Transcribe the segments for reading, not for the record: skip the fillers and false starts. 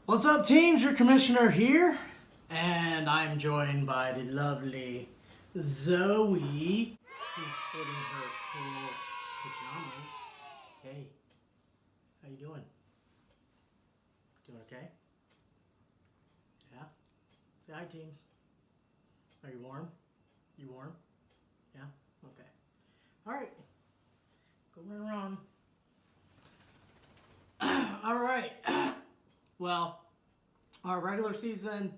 What's up, teams? Your commissioner here, and I'm joined by the lovely Zoe, who's sporting her cool pajamas. Hey, how you doing? Doing okay? Yeah? Say hi, teams. Are you warm? You warm? Yeah? Okay. All right. Going around. All right. Well, our regular season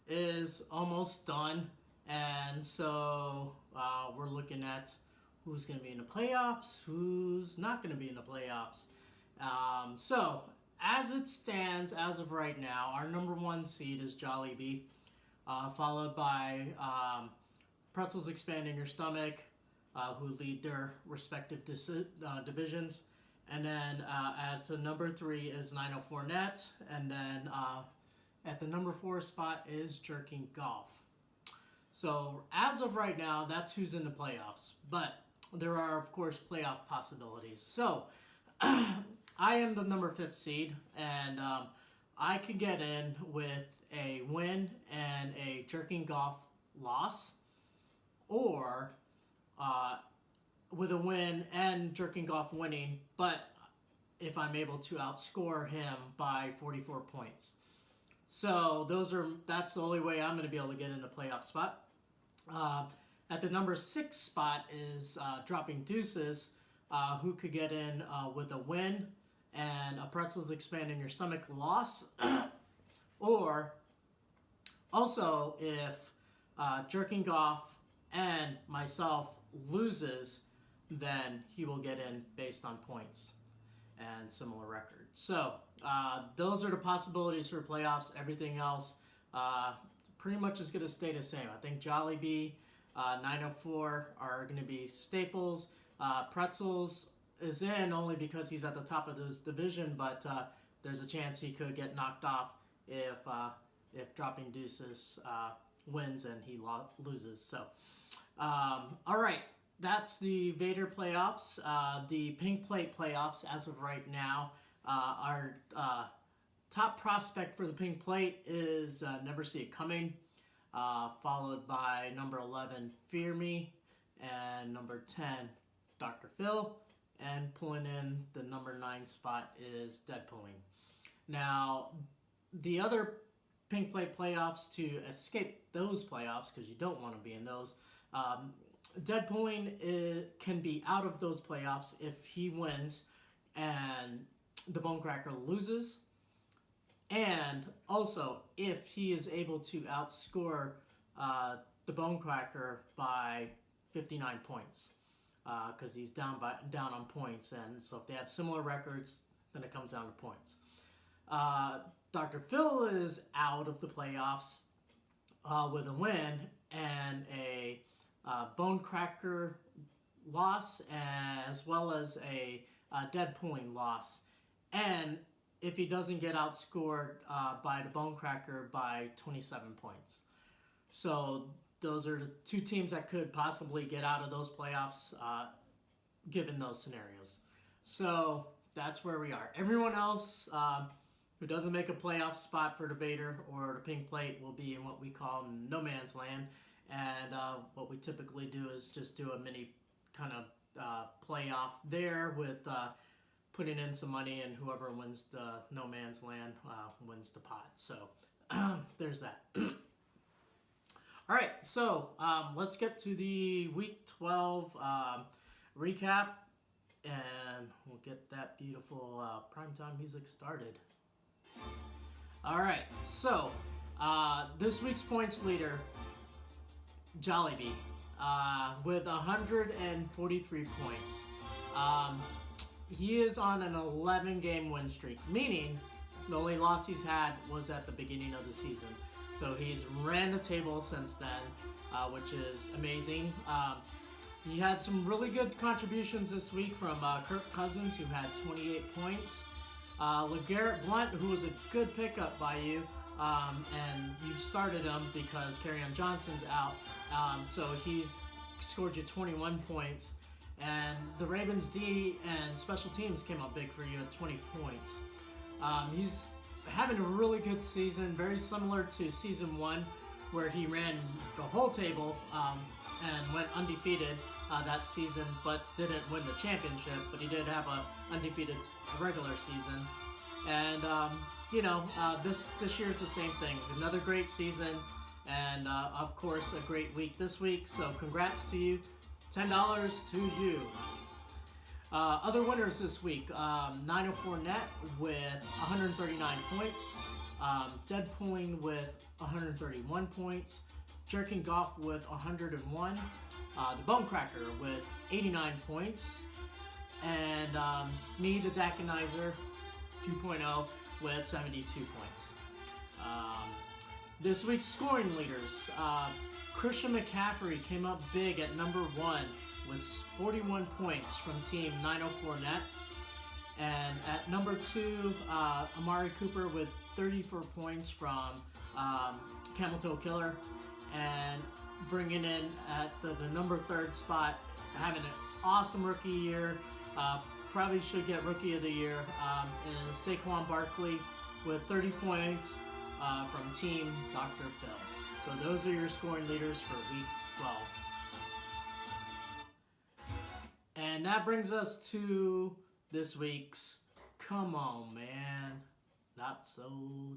is almost done, and so we're looking at who's going to be in the playoffs, who's not going to be in the playoffs. So, as it stands, as of right now, our number one seed is Beeh, followed by Pretzels Expand in Your Stomach, who lead their respective divisions. And then at number 3 is 904 Net. And then at the number 4 spot is Jerking Golf. So as of right now, that's who's in the playoffs. But there are, of course, playoff possibilities. So I am the number 5th seed. And I could get in with a win and a Jerking Golf loss. Or with a win and Jerking Golf winning, but if I'm able to outscore him by 44 points. So that's the only way I'm going to be able to get in the playoff spot. At the number 6 spot is Dropping Deuces, who could get in with a win and a Pretzels Expand in Your Stomach loss. Or also if Jerking Golf and myself loses, then he will get in based on points and similar records. So those are the possibilities for playoffs. Everything else pretty much is going to stay the same. I think Jollibee, 904 are going to be staples. Pretzels is in only because he's at the top of his division, but there's a chance he could get knocked off if Dropping Deuces wins and he loses. So, all right. That's the Vader playoffs. The Pink Plate playoffs, as of right now, our top prospect for the Pink Plate is Never See It Coming, followed by number 11, Fear Me, and number 10, Dr. Phil, and pulling in the number 9 spot is Deadpooling. Now, the other Pink Plate playoffs, to escape those playoffs, because you don't want to be in those, Deadpooling can be out of those playoffs if he wins and the Bone Cracker loses, and also if he is able to outscore the Bone Cracker by 59 points, because he's down on points, and so if they have similar records, then it comes down to points. Dr. Phil is out of the playoffs with a win and a Bone Cracker loss, as well as a Deadpooling loss. And if he doesn't get outscored by the Bone Cracker by 27 points. So those are the two teams that could possibly get out of those playoffs given those scenarios. So that's where we are. Everyone else who doesn't make a playoff spot for the Vader or the Pink Plate will be in what we call no man's land. And what we typically do is just do a mini kind of playoff there with putting in some money, and whoever wins the no man's land wins the pot. So there's that. All right, so let's get to the Week 12 recap, and we'll get that beautiful primetime music started. All right, so this week's points leader, Jollibee, with 143 points. He is on an 11-game win streak, meaning the only loss he's had was at the beginning of the season. So he's ran the table since then, which is amazing. He had some really good contributions this week from Kirk Cousins, who had 28 points. LeGarrette Blount, who was a good pickup by you, and you started him because Kerryon Johnson's out. So he's scored you 21 points. And the Ravens D and special teams came up big for you at 20 points. He's having a really good season, very similar to season 1, where he ran the whole table and went undefeated that season, but didn't win the championship. But he did have a undefeated regular season, and this year it's the same thing. Another great season, and of course a great week this week. So congrats to you, $10 to you. Other winners this week, 904 Net with 139 points, Deadpooling with 131 points, Jerking Golf with 101, the Bonecracker with 89 points, and me, the Dakinizer 2.0 with 72 points. This week's scoring leaders, Christian McCaffrey came up big at number 1 with 41 points from Team 904 Net. And at number 2, Amari Cooper with 34 points from Camel Toe Killer. And bringing in at the number 3rd spot, having an awesome rookie year, probably should get Rookie of the Year, is Saquon Barkley with 30 points from Team Dr. Phil. So those are your scoring leaders for Week 12. And that brings us to this week's Come On Man, Not So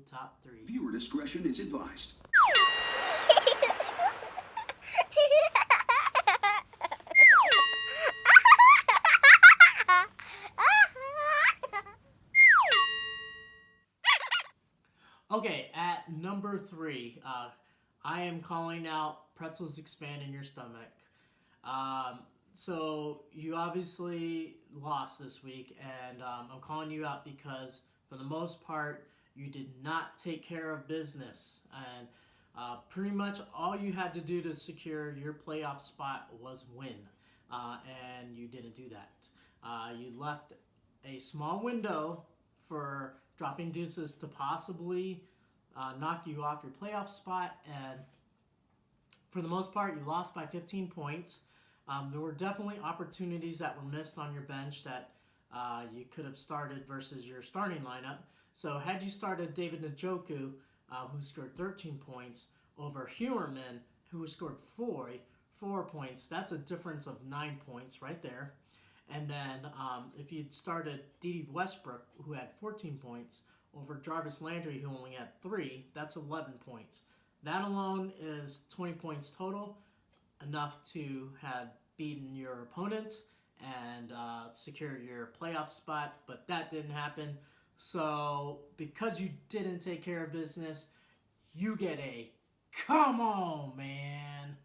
Top 3. Viewer discretion is advised. Okay, at number 3, I am calling out Pretzels Expand in Your Stomach. So you obviously lost this week, and I'm calling you out because for the most part you did not take care of business, and pretty much all you had to do to secure your playoff spot was win, and you didn't do that. You left a small window for Dropping Deuces to possibly knock you off your playoff spot, and for the most part you lost by 15 points. There were definitely opportunities that were missed on your bench that you could have started versus your starting lineup. So had you started David Njoku, who scored 13 points, over Hewerman, who scored 4 points, that's a difference of 9 points right there. And then if you'd started Dede Westbrook, who had 14 points, over Jarvis Landry, who only had 3, that's 11 points. That alone is 20 points total, enough to have beaten your opponent and secure your playoff spot, but that didn't happen. So because you didn't take care of business, you get a come on, man.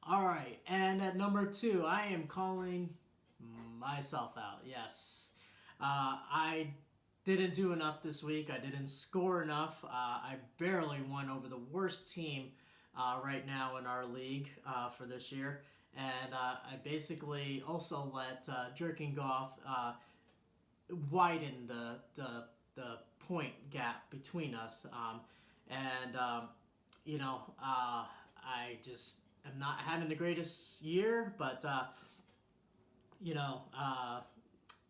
All right, and at number 2, I am calling myself out. Yes, I didn't do enough this week. I didn't score enough. I barely won over the worst team right now in our league for this year, and I basically also let Jerking Golf widen the point gap between us, I just am not having the greatest year, but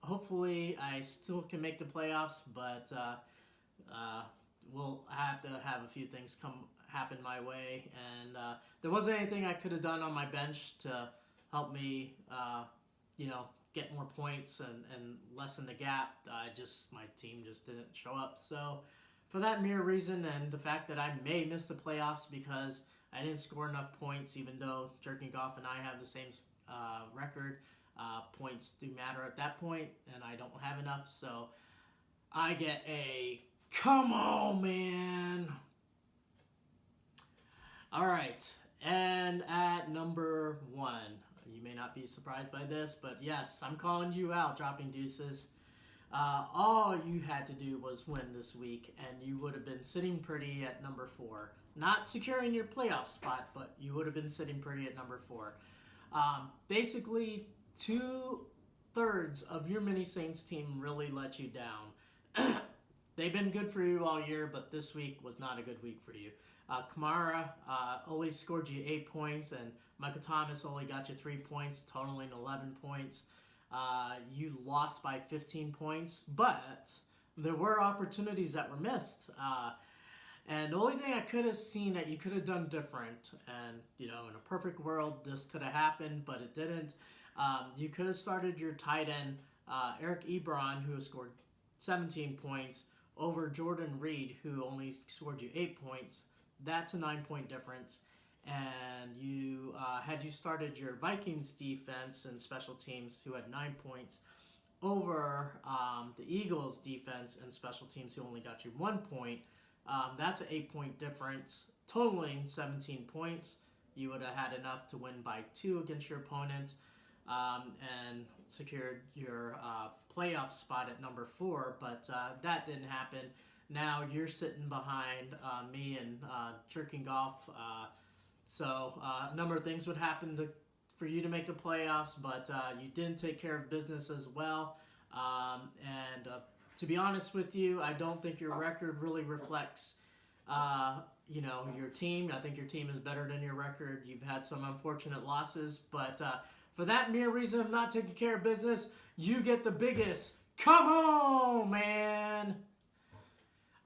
hopefully I still can make the playoffs, but we'll have to have a few things happen my way, and there wasn't anything I could have done on my bench to help me get more points and lessen the gap. My team just didn't show up. So for that mere reason, and the fact that I may miss the playoffs because I didn't score enough points, even though Jerking Golf and I have the same record, points do matter at that point, and I don't have enough, so I get a come on, man. All right, and at number 1, you may not be surprised by this, but yes, I'm calling you out, Dropping Deuces. All you had to do was win this week, and you would have been sitting pretty at number 4. Not securing your playoff spot, but you would have been sitting pretty at number 4. Basically, 2/3 of your Mini Saints team really let you down. They've been good for you all year, but this week was not a good week for you. Kamara only scored you 8 points, and Michael Thomas only got you 3 points, totaling 11 points. You lost by 15 points, but there were opportunities that were missed. And the only thing I could have seen that you could have done different, and in a perfect world, this could have happened, but it didn't. You could have started your tight end, Eric Ebron, who scored 17 points, over Jordan Reed, who only scored you 8 points. That's a 9-point difference. And had you started your Vikings defense and special teams, who had 9 points, over the Eagles defense and special teams, who only got you 1 point, that's an 8-point difference, totaling 17 points. You would have had enough to win by 2 against your opponent, and secured your playoff spot at number 4, but that didn't happen. Now you're sitting behind me and Jerking Golf. So a number of things would happen for you to make the playoffs, but you didn't take care of business as well. And to be honest with you, I don't think your record really reflects your team. I think your team is better than your record. You've had some unfortunate losses, but for that mere reason of not taking care of business, you get the biggest. Come on, man!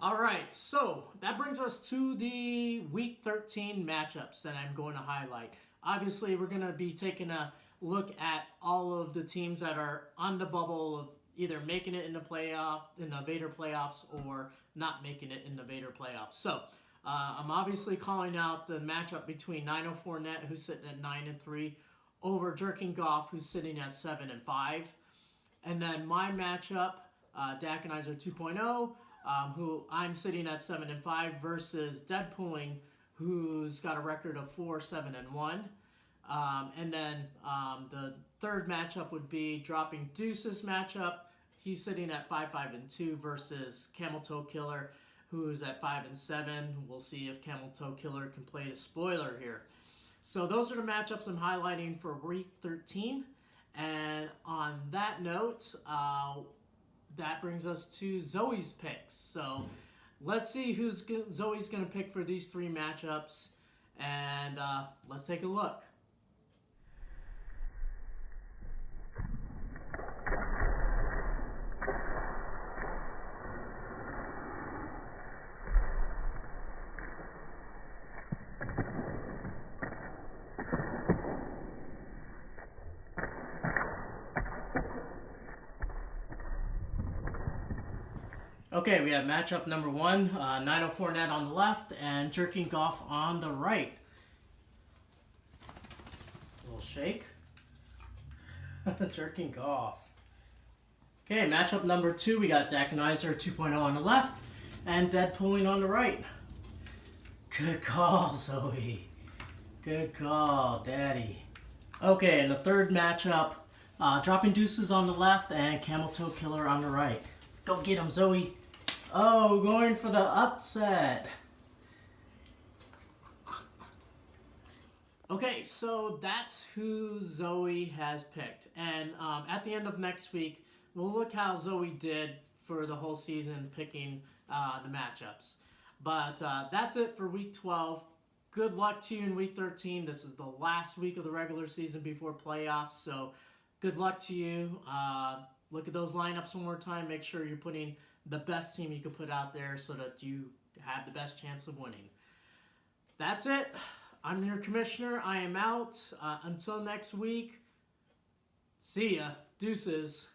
All right, so that brings us to the Week 13 matchups that I'm going to highlight. Obviously, we're going to be taking a look at all of the teams that are on the bubble of either making it in the Vader playoffs, or not making it in the Vader playoffs. So I'm obviously calling out the matchup between 904 Net, who's sitting at 9-3, over Jerking Golf, who's sitting at 7-5. And then my matchup, Dakanizer 2.0, who I'm sitting at 7-5, versus Deadpooling, who's got a record of 4-7-1. And then the third matchup would be Dropping Deuces matchup. He's sitting at 5-5-2 versus Camel Toe Killer, who's at 5-7. We'll see if Camel Toe Killer can play the spoiler here. So those are the matchups I'm highlighting for Week 13. And on that note, that brings us to Zoe's picks. So let's see who Zoe's going to pick for these 3 matchups. And let's take a look. Okay, we have matchup number 1, 904 Net on the left and Jerking Golf on the right. A little shake. Jerking Golf. Okay, matchup number 2, we got Dakanizer 2.0 on the left and Deadpooling on the right. Good call, Zoe. Good call, Daddy. Okay, and the third matchup, Dropping Deuces on the left and Camel Toe Killer on the right. Go get him, Zoe. Oh, going for the upset. Okay, so that's who Zoe has picked. And at the end of next week, we'll look how Zoe did for the whole season picking the matchups. But that's it for Week 12. Good luck to you in Week 13. This is the last week of the regular season before playoffs, so good luck to you. Look at those lineups one more time. Make sure you're putting the best team you can put out there so that you have the best chance of winning. That's it. I'm your commissioner. I am out. Until next week, see ya. Deuces.